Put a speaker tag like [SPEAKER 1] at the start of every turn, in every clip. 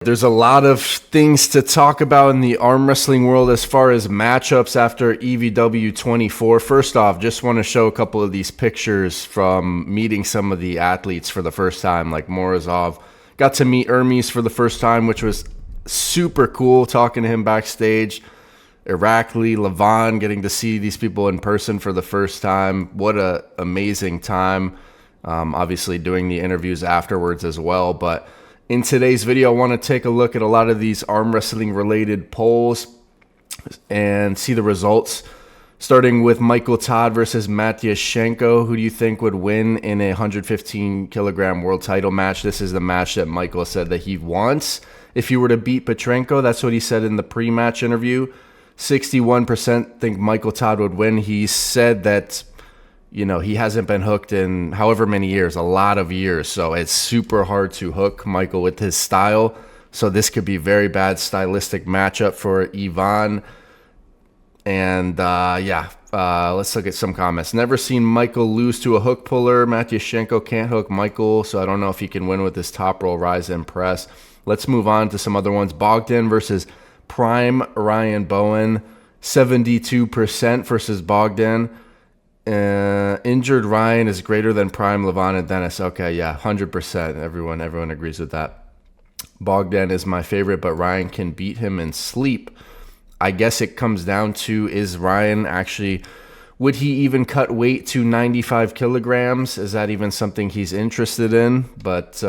[SPEAKER 1] There's a lot of things to talk about in the arm wrestling world as far as matchups after EVW 24. First off, just want to show a couple of these pictures from meeting some of the athletes for the first time, like Morozov. Got to meet Hermes for the first time, which was super cool, talking to him backstage. Irakli, Levon, getting to see these people in person for the first time. What a amazing time. Obviously doing the interviews afterwards as well, but in today's video, I want to take a look at a lot of these arm wrestling related polls and see the results. Starting with Michael Todd versus Matyashenko. Who do you think would win in a 115 kilogram world title match? This is the match that Michael said that he wants. If he were to beat Petrenko, that's what he said in the pre-match interview. 61% think Michael Todd would win. He said that, you know, he hasn't been hooked in however many years, a lot of years. So it's super hard to hook Michael with his style. So this could be very bad stylistic matchup for Ivan. And let's look at some comments. Never seen Michael lose to a hook puller. Matyashenko can't hook Michael, so I don't know if he can win with his top roll rise and press. Let's move on to some other ones. Bogdan versus Prime Ryan Bowen. 72% versus Bogdan. Injured Ryan is greater than Prime Levon and Dennis. Okay, yeah, 100%. Everyone agrees with that. Bogdan is my favorite, but Ryan can beat him in sleep. I guess it comes down to, is Ryan actually, would he even cut weight to 95 kilograms? Is that even something he's interested in? But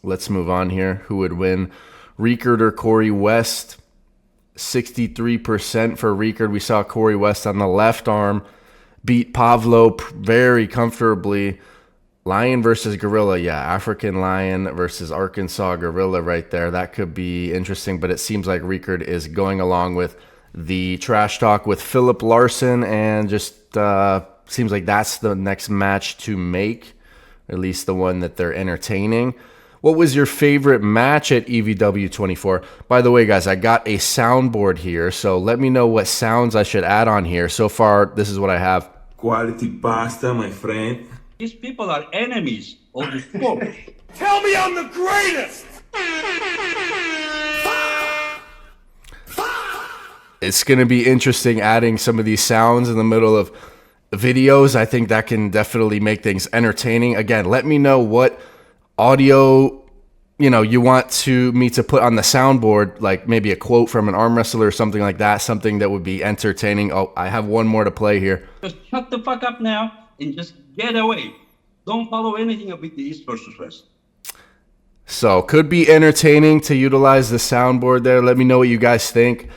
[SPEAKER 1] let's move on here. Who would win, Rickard or Corey West? 63% for Rickard. We saw Corey West on the left arm beat Pavlo very comfortably. Lion versus Gorilla. Yeah, African Lion versus Arkansas Gorilla right there. That could be interesting, but it seems like Rickard is going along with the trash talk with Philip Larson, and just seems like that's the next match to make, or at least the one that they're entertaining. What was your favorite match at EVW 24? By the way, guys, I got a soundboard here, so let me know what sounds I should add on here. So far, this is what I have.
[SPEAKER 2] Quality pasta, my friend.
[SPEAKER 3] These people are enemies of the sport.
[SPEAKER 2] Tell me I'm the greatest!
[SPEAKER 1] It's going to be interesting adding some of these sounds in the middle of videos. I think that can definitely make things entertaining. Again, let me know what audio, you want me to put on the soundboard, like maybe a quote from an arm wrestler or something like that, something that would be entertaining. Oh, I have one more to play here.
[SPEAKER 3] Just shut the fuck up now and just get away. Don't follow anything with the East versus West.
[SPEAKER 1] So could be entertaining to utilize the soundboard there. Let me know what you guys think.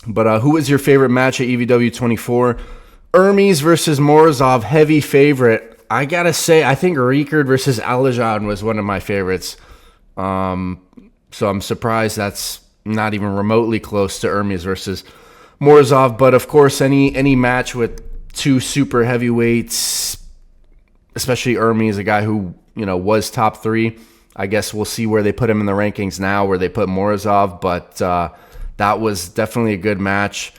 [SPEAKER 1] But who was your favorite match at EVW 24? Hermes versus Morozov, heavy favorite. I gotta say, I think Rickard versus Alajan was one of my favorites. So I'm surprised that's not even remotely close to Hermes versus Morozov. But of course, any match with two super heavyweights, especially Hermes, a guy who was top 3. I guess we'll see where they put him in the rankings now, where they put Morozov. But that was definitely a good match.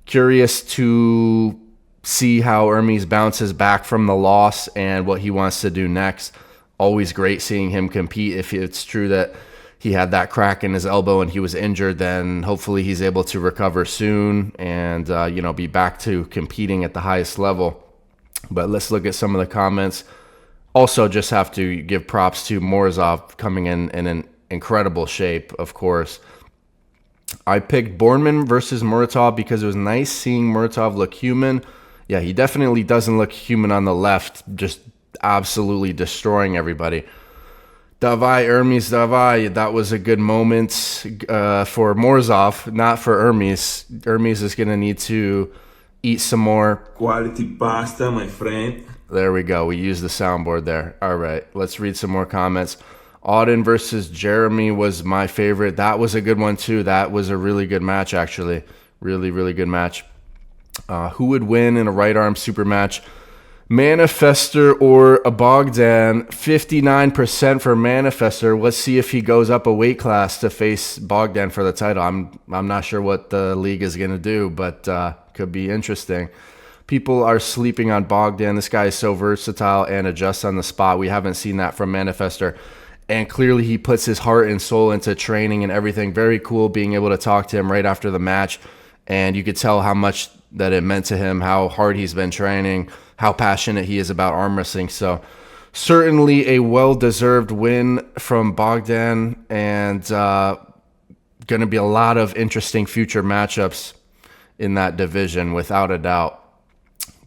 [SPEAKER 1] Curious to see how Hermes bounces back from the loss and what he wants to do next. Always great seeing him compete. If it's true that he had that crack in his elbow and he was injured, then hopefully he's able to recover soon and be back to competing at the highest level. But let's look at some of the comments. Also, just have to give props to Morozov coming in an incredible shape, of course. I picked Borman versus Muratov because it was nice seeing Muratov look human. Yeah, he definitely doesn't look human on the left, just absolutely destroying everybody. Davai, Hermes, Davai, that was a good moment for Morozov, not for Hermes. Hermes is going to need to eat some more
[SPEAKER 2] quality pasta, my friend.
[SPEAKER 1] There we go. We used the soundboard there. All right, let's read some more comments. Auden versus Jeremy was my favorite. That was a good one, too. That was a really good match, actually. Really, really good match. Who would win in a right arm super match? Manifestor or a Bogdan? 59% for Manifestor. Let's see if he goes up a weight class to face Bogdan for the title. I'm not sure what the league is going to do, but could be interesting. People are sleeping on Bogdan. This guy is so versatile and adjusts on the spot. We haven't seen that from Manifestor. And clearly he puts his heart and soul into training and everything. Very cool being able to talk to him right after the match. And you could tell how much that it meant to him, how hard he's been training, how passionate he is about arm wrestling. So certainly a well-deserved win from Bogdan, and going to be a lot of interesting future matchups in that division, without a doubt.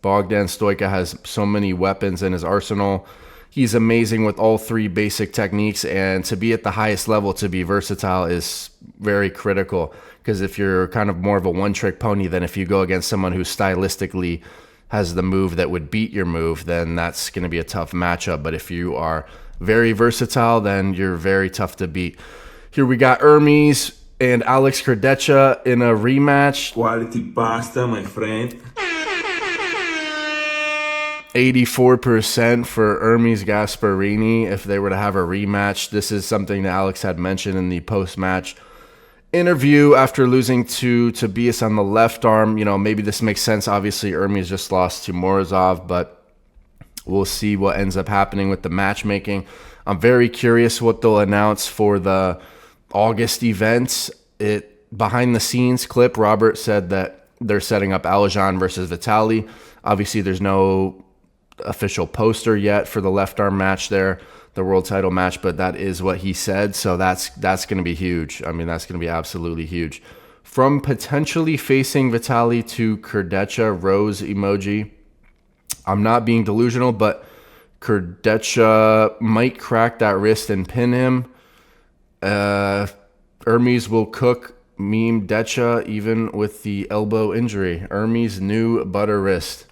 [SPEAKER 1] Bogdan Stoica has so many weapons in his arsenal. He's amazing with all three basic techniques, and to be at the highest level, to be versatile, is very critical, because if you're kind of more of a one-trick pony, then if you go against someone who stylistically has the move that would beat your move, then that's going to be a tough matchup. But if you are very versatile, then you're very tough to beat. Here we got Hermes and Alex Kurdecha in a rematch.
[SPEAKER 2] Quality pasta, my friend.
[SPEAKER 1] 84% for Hermes Gasparini if they were to have a rematch. This is something that Alex had mentioned in the post-match interview after losing to Tobias on the left arm. You know, maybe this makes sense. Obviously, Hermes just lost to Morozov, but we'll see what ends up happening with the matchmaking. I'm very curious what they'll announce for the August event. Behind the scenes clip, Robert said that they're setting up Alajan versus Vitali. Obviously, there's no official poster yet for the left arm match there, the world title match, but that is what he said. So that's going to be huge. I mean, that's going to be absolutely huge. From potentially facing Vitali to Kurdecha, rose emoji. I'm not being delusional, but Kurdecha might crack that wrist and pin him. Hermes will cook meme Decha even with the elbow injury. Hermes' new butter wrist.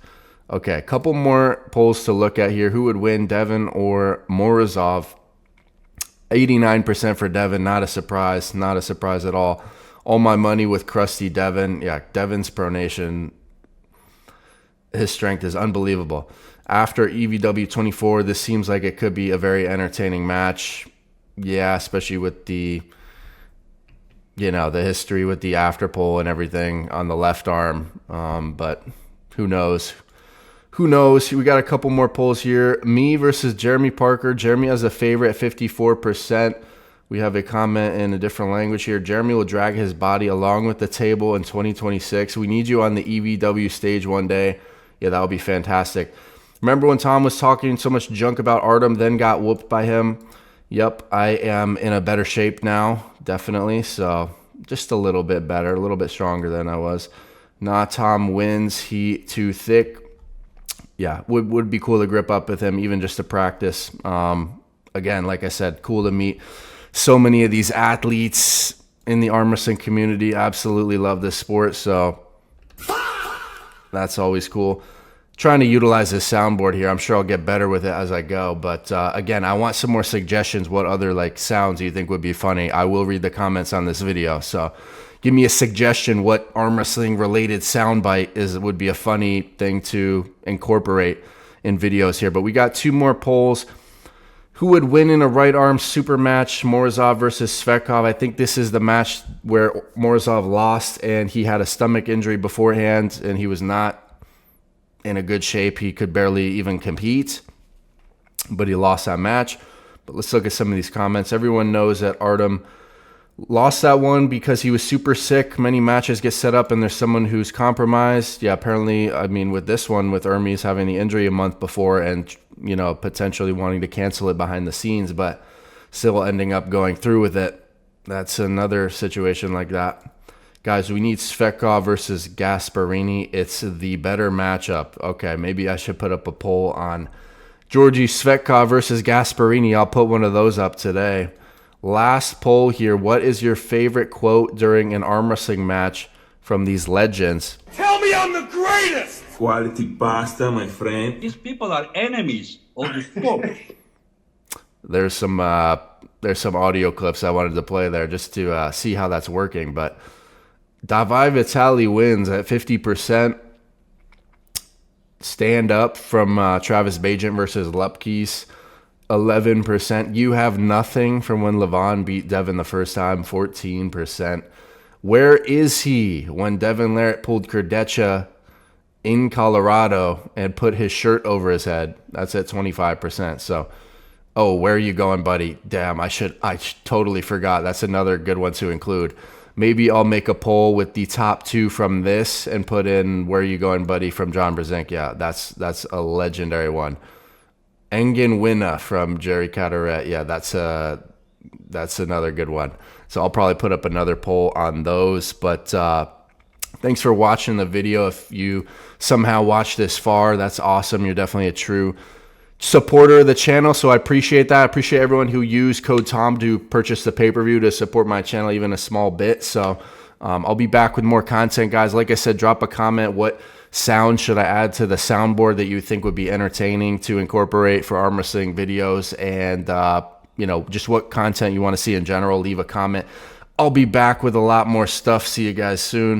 [SPEAKER 1] Okay, a couple more polls to look at here. Who would win, Devon or Morozov? 89% for Devon. Not a surprise. Not a surprise at all. All my money with crusty Devon. Yeah, Devon's pronation, his strength is unbelievable. After EVW 24, this seems like it could be a very entertaining match. Yeah, especially with the, the history with the after pull and everything on the left arm. But who knows? Who knows? We got a couple more polls here. Me versus Jeremy Parker. Jeremy has a favorite at 54%. We have a comment in a different language here. Jeremy will drag his body along with the table in 2026. We need you on the EVW stage one day. Yeah, that would be fantastic. Remember when Tom was talking so much junk about Artem, then got whooped by him? Yep, I am in a better shape now, definitely. So just a little bit better, a little bit stronger than I was. Nah, Tom wins. He too thick. Yeah, would be cool to grip up with him, even just to practice. Again, like I said, cool to meet so many of these athletes in the arm wrestling community. Absolutely love this sport, so that's always cool. Trying to utilize this soundboard here. I'm sure I'll get better with it as I go. But again, I want some more suggestions. What other sounds you think would be funny? I will read the comments on this video. So give me a suggestion what arm wrestling related soundbite would be a funny thing to incorporate in videos here. But we got two more polls. Who would win in a right arm super match? Morozov versus Svetkov. I think this is the match where Morozov lost and he had a stomach injury beforehand and he was not in a good shape. He could barely even compete, but he lost that match. But let's look at some of these comments. Everyone knows that Artem lost that one because he was super sick. Many matches get set up and there's someone who's compromised. Yeah, apparently, I mean, with this one, with Hermes having the injury a month before and, potentially wanting to cancel it behind the scenes, but still ending up going through with it. That's another situation like that. Guys, we need Svetkov versus Gasparini. It's the better matchup. Okay, maybe I should put up a poll on Georgi Svetkov versus Gasparini. I'll put one of those up today. Last poll here. What is your favorite quote during an arm wrestling match from these legends?
[SPEAKER 2] Tell me I'm the greatest! Quality pasta, my friend.
[SPEAKER 3] These people are enemies of the sport.
[SPEAKER 1] There's some audio clips I wanted to play there just to see how that's working, but Davai Vitali wins at 50%. Stand up from Travis Bajent versus Lepkis, 11%. You have nothing from when Levon beat Devon the first time, 14%. Where is he when Devon Larratt pulled Kurdecha in Colorado and put his shirt over his head? That's at 25%. So Oh, where are you going, buddy? Damn, I totally forgot. That's another good one to include. Maybe I'll make a poll with the top 2 from this and put in where are you going, buddy, from John Brzenk. Yeah, that's a legendary one. Engin Winna from Jerry Caderet. Yeah, that's another good one. So I'll probably put up another poll on those. But thanks for watching the video. If you somehow watched this far, that's awesome. You're definitely a true supporter of the channel, so I appreciate that. I appreciate everyone who used code TOM to purchase the pay-per-view to support my channel even a small bit. So I'll be back with more content, guys. Like I said, drop a comment. What sound should I add to the soundboard that you think would be entertaining to incorporate for arm wrestling videos? And you know, just what content you want to see in general. Leave a comment. I'll be back with a lot more stuff. See you guys soon.